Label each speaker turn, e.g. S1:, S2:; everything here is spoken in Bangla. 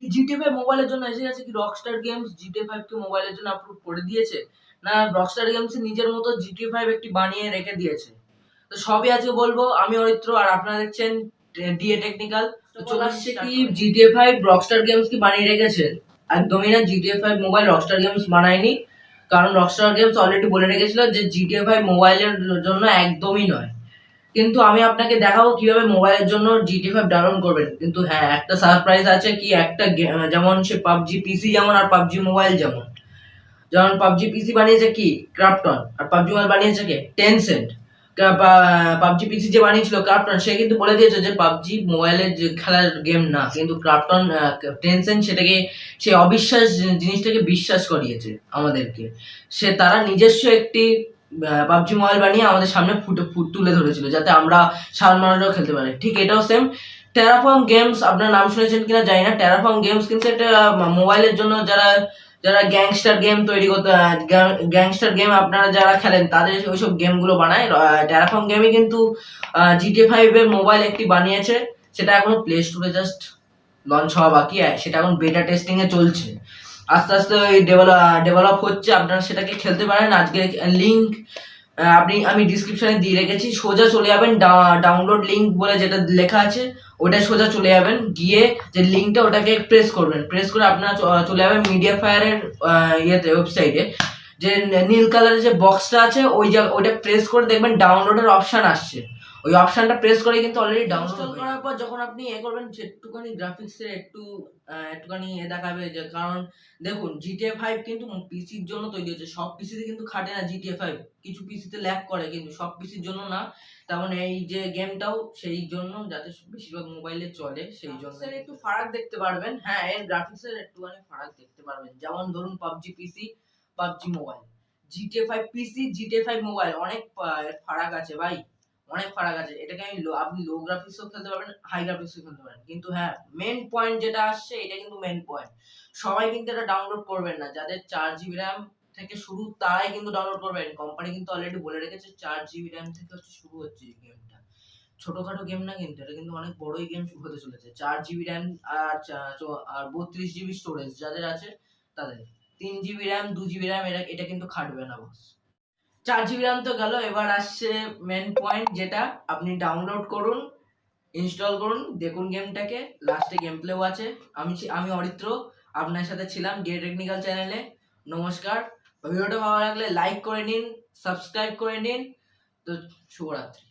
S1: GTA 5 মোবাইলের জন্য এসে গেছে কি রকস্টার গেমস GTA 5 কে মোবাইলের জন্য আপলোড করে দিয়েছে? না রকস্টার গেমস নিজের মতো GTA 5 একটি বানিয়ে রেখে দিয়েছে? তো সবই আজকে বলবো। আমি অরিত্র আর আপনারা দেখছেন ডিএ টেকনিক্যাল। তো চলে আসছে কি GTA 5 রকস্টার গেমস কি বানিয়ে রেখেছে? একদমই না, GTA 5 মোবাইল রকস্টার গেমস বানায়নি। কারণ রকস্টার গেমস অলরেডি বলে রেখেছিল যে GTA 5 মোবাইলের জন্য একদমই নয়। কিন্তু আমি আপনাকে দেখাবো কিভাবে মোবাইলের জন্য GTA 5 ডাউনলোড করবেন। কিন্তু হ্যাঁ, একটা সারপ্রাইজ আছে কি একটা যেমন সে PUBG পিসি যেমন আর PUBG মোবাইল যেমন। যেমন PUBG পিসি বানিয়েছে কি ক্রাফটন আর PUBG মোবাইল বানিয়েছে কে টেনসেন্ট। PUBG পিসি যে বানিয়েছিল ক্রাফটন সে কিন্তু বলে দিয়েছে যে PUBG মোবাইলের যে খেলার গেম না, কিন্তু ক্রাফটন টেনসেন্ট সেটাকে সে অবিশ্বাস জিনিসটাকে বিশ্বাস করিয়েছে আমাদেরকে। সে তারা নিজস্ব একটি PUBG মোবাইল বানিয়ে আমাদের সামনে তুলে ধরেছিল যাতে আমরা সাধারণ মানুষরাও খেলতে পারি। ঠিক এটাও সেম টেরাফর্ম গেমস, আপনার নাম শুনেছেন কিনা জানি না। টেরাফর্ম গেমস কিন্তু একটা মোবাইলের জন্য যারা যারা গ্যাংস্টার গেম তৈরি করতে গ্যাংস্টার গেম আপনারা যারা খেলেন তাদের ওইসব গেমগুলো বানায়। টেরাফর্ম গেমই কিন্তু GTA 5 এর মোবাইল একটি বানিয়েছে। সেটা এখনো প্লে স্টোরে জাস্ট লঞ্চ হওয়া বাকি, সেটা এখন বেটা টেস্টিং এ চলছে। আস্তে আস্তে ওই ডেভেলপ হচ্ছে, আপনারা সেটাকে খেলতে পারেন। আজকে লিংক আমি ডিসক্রিপশনে দিয়ে রেখেছি, সোজা চলে যাবেন ডাউনলোড লিংক বলে যেটা লেখা আছে ওটা সোজা চলে যাবেন, গিয়ে যে লিংকটা ওটাকে প্রেস করবেন, প্রেস করে আপনারা চলে যাবেন মিডিয়া ফায়ারের ইয়েতে ওয়েবসাইটে। যে নীল কালারের যে বক্সটা আছে ওইটা প্রেস করে দেখবেন ডাউনলোডের অপশন আসছে। ওই অপশনটা প্রেস করে কিন্তু অলরেডি ডাউনলোড করার পর যখন আপনি করবেন একটুখানি গ্রাফিক্সের একটুখানি দেখাবে যে, কারণ দেখুন GTA 5 কিন্তু পিসির জন্য তৈরি হচ্ছে। সব পিসিতে কিন্তু খাটে না GTA 5, কিছু পিসিতে ল্যাগ করে, কিন্তু সব পিসির জন্য না। তেমন এই যে গেমটাও সেই জন্য যাতে বেশিরভাগ মোবাইলে চলে, সেই জন্য একটু ফারাক দেখতে পারবেন। হ্যাঁ, এর গ্রাফিক্সের একটুখানি ফারাক দেখতে পারবেন। যেমন ধরুন PUBG পিসি, PUBG মোবাইল, GTA 5 পিসি, GTA 5 মোবাইল, অনেক ফারাক আছে ভাই, অনেক ফারাক আছে। এটাকে আপনি লো গ্রাফিক্সও খেলতে পারবেন, হাই গ্রাফিক্সও খেলতে পারেন। কিন্তু হ্যাঁ, মেইন পয়েন্ট যেটা আসছে এটা কিন্তু মেইন পয়েন্ট। সবাই কিন্তু এটা ডাউনলোড করবেন না। যাদের 4 GB RAM থেকে শুরু তারাই কিন্তু ডাউনলোড করবেন। কোম্পানি কিন্তু অলরেডি বলে রেখেছে 4 GB RAM থেকে শুরু হচ্ছে এই গেমটা। ছোটখাটো গেম না, কিন্তু এটা কিন্তু অনেক বড়ই গেম হতে চলেছে। 4 GB RAM আর 32 GB স্টোরেজ যাদের আছে তাদের। 3 GB RAM 2 GB RAM এটা কিন্তু খাটবে না বস। 4 GB RAM তো গেল, এবার আসছে মেন পয়েন্ট যেটা আপনি ডাউনলোড করুন, ইনস্টল করুন, দেখুন গেমটাকে। লাস্টে গেম প্লেও আছে। আমি অরিত্র আপনার সাথে ছিলাম ডিএ টেকনিক্যাল চ্যানেলে। নমস্কার। ভিডিওটা ভালো লাগলে লাইক করে নিন, সাবস্ক্রাইব করে নিন। তো শুভরাত্রি।